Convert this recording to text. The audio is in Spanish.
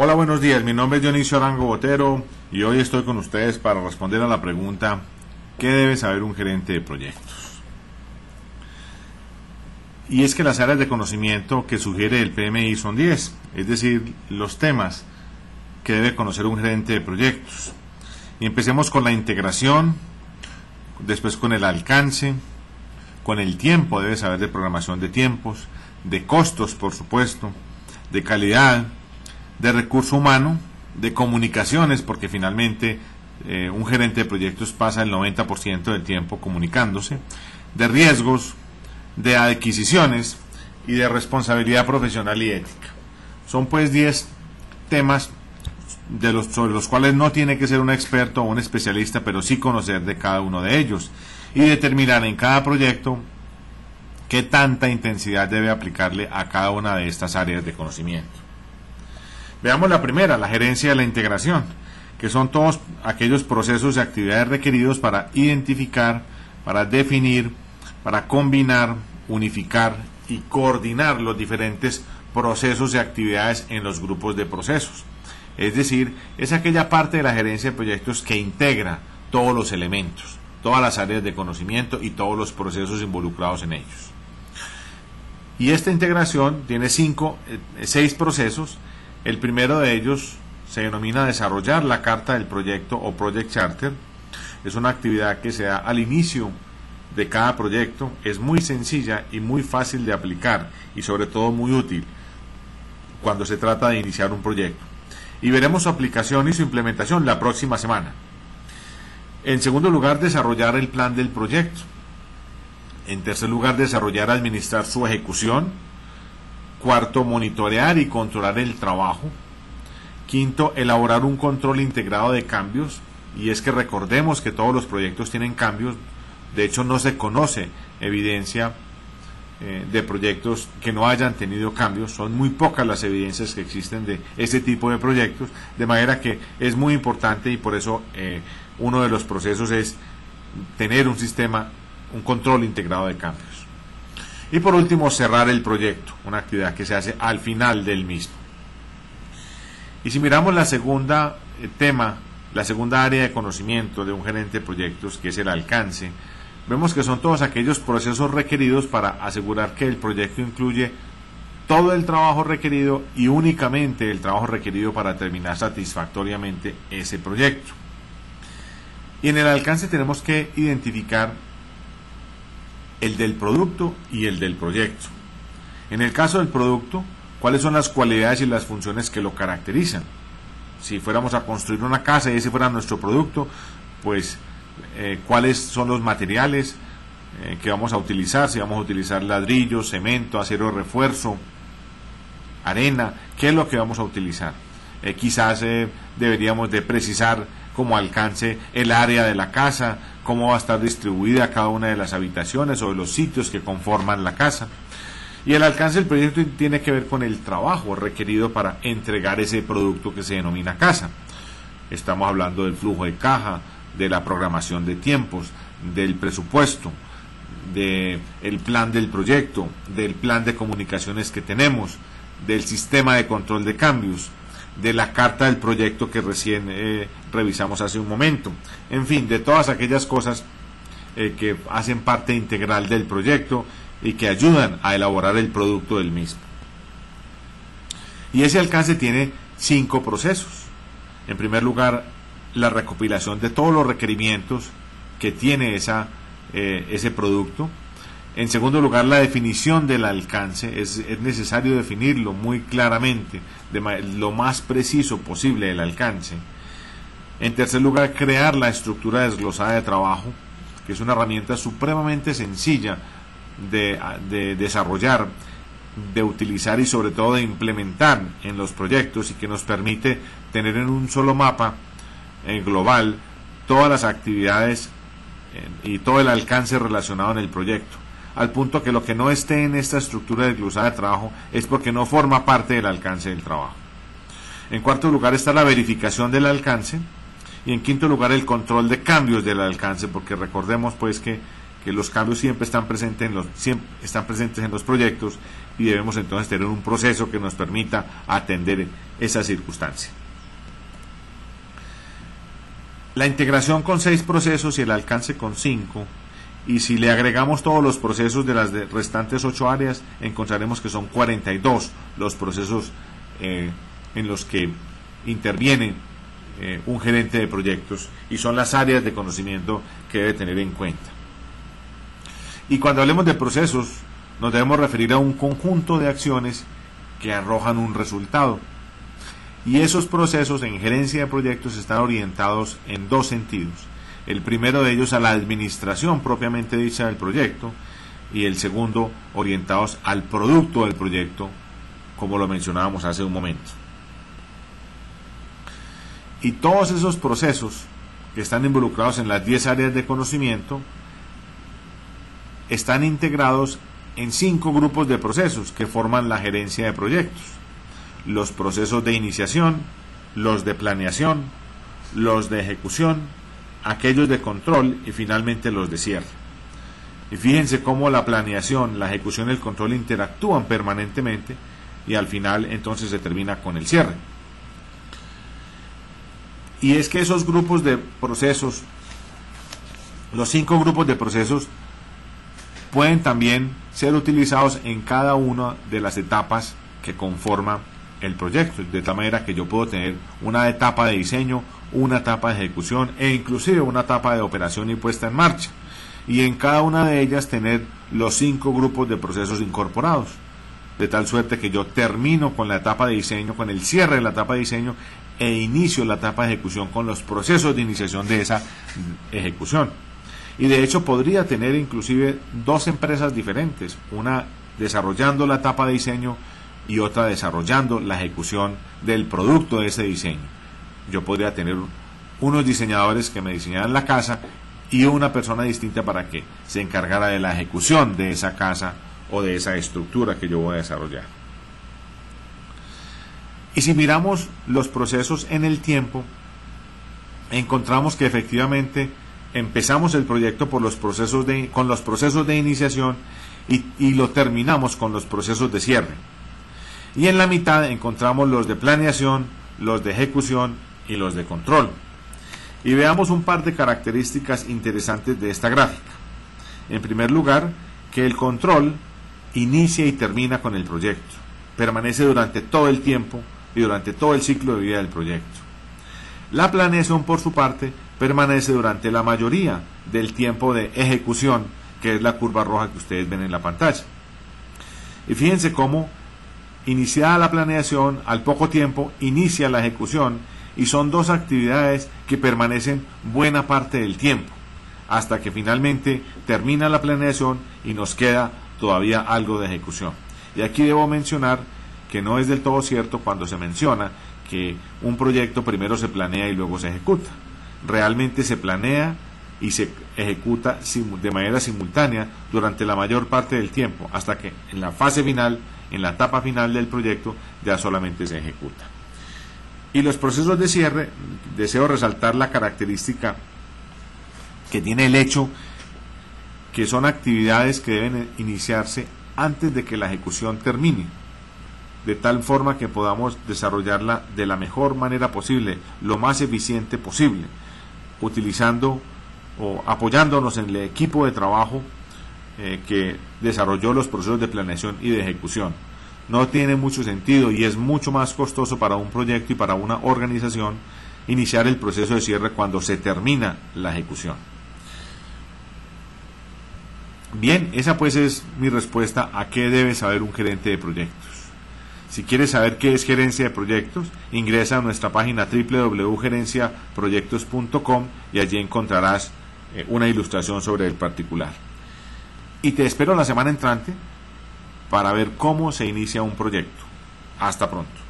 Hola, buenos días. Mi nombre es Dionisio Arango Botero y hoy estoy con ustedes para responder a la pregunta: ¿qué debe saber un gerente de proyectos? Y es que las áreas de conocimiento que sugiere el PMI son 10, es decir, los temas que debe conocer un gerente de proyectos. Y empecemos con la integración, después con el alcance, con el tiempo, debe saber de programación de tiempos, de costos, por supuesto, de calidad, de recurso humano, de comunicaciones, porque finalmente un gerente de proyectos pasa el 90% del tiempo comunicándose, de riesgos, de adquisiciones y de responsabilidad profesional y ética. Son pues 10 temas sobre los cuales no tiene que ser un experto o un especialista, pero sí conocer de cada uno de ellos y determinar en cada proyecto qué tanta intensidad debe aplicarle a cada una de estas áreas de conocimiento. Veamos la primera, la gerencia de la integración, que son todos aquellos procesos y actividades requeridos para identificar, para definir, para combinar, unificar y coordinar los diferentes procesos y actividades en los grupos de procesos. Es decir, es aquella parte de la gerencia de proyectos que integra todos los elementos, todas las áreas de conocimiento y todos los procesos involucrados en ellos. Y esta integración tiene 6 procesos. El primero de ellos se denomina desarrollar la carta del proyecto o Project Charter. Es una actividad que se da al inicio de cada proyecto. Es muy sencilla y muy fácil de aplicar y sobre todo muy útil cuando se trata de iniciar un proyecto. Y veremos su aplicación y su implementación la próxima semana. En segundo lugar, desarrollar el plan del proyecto. En tercer lugar, desarrollar, administrar su ejecución. Cuarto, monitorear y controlar el trabajo. Quinto, elaborar un control integrado de cambios. Y es que recordemos que todos los proyectos tienen cambios. De hecho, no se conoce evidencia de proyectos que no hayan tenido cambios. Son muy pocas las evidencias que existen de este tipo de proyectos. De manera que es muy importante y por eso uno de los procesos es tener un sistema, un control integrado de cambios. Y por último, cerrar el proyecto, una actividad que se hace al final del mismo. Y si miramos la segunda la segunda área de conocimiento de un gerente de proyectos, que es el alcance, vemos que son todos aquellos procesos requeridos para asegurar que el proyecto incluye todo el trabajo requerido y únicamente el trabajo requerido para terminar satisfactoriamente ese proyecto. Y en el alcance tenemos que identificar el del producto y el del proyecto. En el caso del producto, ¿cuáles son las cualidades y las funciones que lo caracterizan? Si fuéramos a construir una casa y ese fuera nuestro producto, pues cuáles son los materiales que vamos a utilizar, si vamos a utilizar ladrillo, cemento, acero de refuerzo, arena, qué es lo que vamos a utilizar. Quizás deberíamos de precisar como alcance el área de la casa, cómo va a estar distribuida cada una de las habitaciones o de los sitios que conforman la casa. Y el alcance del proyecto tiene que ver con el trabajo requerido para entregar ese producto que se denomina casa. Estamos hablando del flujo de caja, de la programación de tiempos, del presupuesto, del plan del proyecto, del plan de comunicaciones que tenemos, del sistema de control de cambios, de la carta del proyecto que recién revisamos hace un momento, en fin, de todas aquellas cosas que hacen parte integral del proyecto y que ayudan a elaborar el producto del mismo. Y ese alcance tiene 5 procesos. En primer lugar, la recopilación de todos los requerimientos que tiene ese producto. En segundo lugar, la definición del alcance. Es necesario definirlo muy claramente, lo más preciso posible el alcance. En tercer lugar, crear la estructura desglosada de trabajo, que es una herramienta supremamente sencilla de desarrollar, de utilizar y sobre todo de implementar en los proyectos y que nos permite tener en un solo mapa global todas las actividades y todo el alcance relacionado en el proyecto, al punto que lo que no esté en esta estructura desglosada de trabajo es porque no forma parte del alcance del trabajo. En cuarto lugar está la verificación del alcance y en quinto lugar el control de cambios del alcance, porque recordemos pues que que los cambios siempre están presentes en los proyectos, y debemos entonces tener un proceso que nos permita atender esa circunstancia. La integración con 6 procesos y el alcance con 5, y si le agregamos todos los procesos de las restantes 8 áreas, encontraremos que son 42 los procesos en los que interviene un gerente de proyectos, y son las áreas de conocimiento que debe tener en cuenta. Y cuando hablemos de procesos, nos debemos referir a un conjunto de acciones que arrojan un resultado. Y esos procesos en gerencia de proyectos están orientados en 2 sentidos. El primero de ellos a la administración propiamente dicha del proyecto, y el segundo orientados al producto del proyecto, como lo mencionábamos hace un momento. Y todos esos procesos que están involucrados en las 10 áreas de conocimiento están integrados en 5 grupos de procesos que forman la gerencia de proyectos: los procesos de iniciación, los de planeación, los de ejecución, aquellos de control y finalmente los de cierre. Y fíjense cómo la planeación, la ejecución y el control interactúan permanentemente, y al final entonces se termina con el cierre. Y es que esos grupos de procesos, los 5 grupos de procesos, pueden también ser utilizados en cada una de las etapas que conforman el proyecto, de tal manera que yo puedo tener una etapa de diseño, una etapa de ejecución e inclusive una etapa de operación y puesta en marcha, y en cada una de ellas tener los 5 grupos de procesos incorporados, de tal suerte que yo termino con la etapa de diseño, con el cierre de la etapa de diseño, e inicio la etapa de ejecución con los procesos de iniciación de esa ejecución. Y de hecho podría tener inclusive 2 empresas diferentes, una desarrollando la etapa de diseño y otra desarrollando la ejecución del producto de ese diseño. Yo podría tener unos diseñadores que me diseñaran la casa y una persona distinta para que se encargara de la ejecución de esa casa o de esa estructura que yo voy a desarrollar. Y si miramos los procesos en el tiempo, encontramos que efectivamente empezamos el proyecto con los procesos de iniciación y lo terminamos con los procesos de cierre. Y en la mitad encontramos los de planeación, los de ejecución y los de control. Y veamos un par de características interesantes de esta gráfica. En primer lugar, que el control inicia y termina con el proyecto, permanece durante todo el tiempo y durante todo el ciclo de vida del proyecto. La planeación, por su parte, permanece durante la mayoría del tiempo de ejecución, que es la curva roja que ustedes ven en la pantalla. Y fíjense cómo, iniciada la planeación, al poco tiempo inicia la ejecución, y son 2 actividades que permanecen buena parte del tiempo, hasta que finalmente termina la planeación y nos queda todavía algo de ejecución. Y aquí debo mencionar que no es del todo cierto cuando se menciona que un proyecto primero se planea y luego se ejecuta. Realmente se planea y se ejecuta de manera simultánea durante la mayor parte del tiempo, hasta que en la fase final, en la etapa final del proyecto, ya solamente se ejecuta. Y los procesos de cierre, deseo resaltar la característica que tiene el hecho que son actividades que deben iniciarse antes de que la ejecución termine, de tal forma que podamos desarrollarla de la mejor manera posible, lo más eficiente posible, utilizando o apoyándonos en el equipo de trabajo que desarrolló los procesos de planeación y de ejecución. No tiene mucho sentido y es mucho más costoso para un proyecto y para una organización iniciar el proceso de cierre cuando se termina la ejecución. Bien, esa pues es mi respuesta a qué debe saber un gerente de proyectos. Si quieres saber qué es gerencia de proyectos, ingresa a nuestra página www.gerenciaproyectos.com y allí encontrarás una ilustración sobre el particular. Y te espero la semana entrante para ver cómo se inicia un proyecto. Hasta pronto.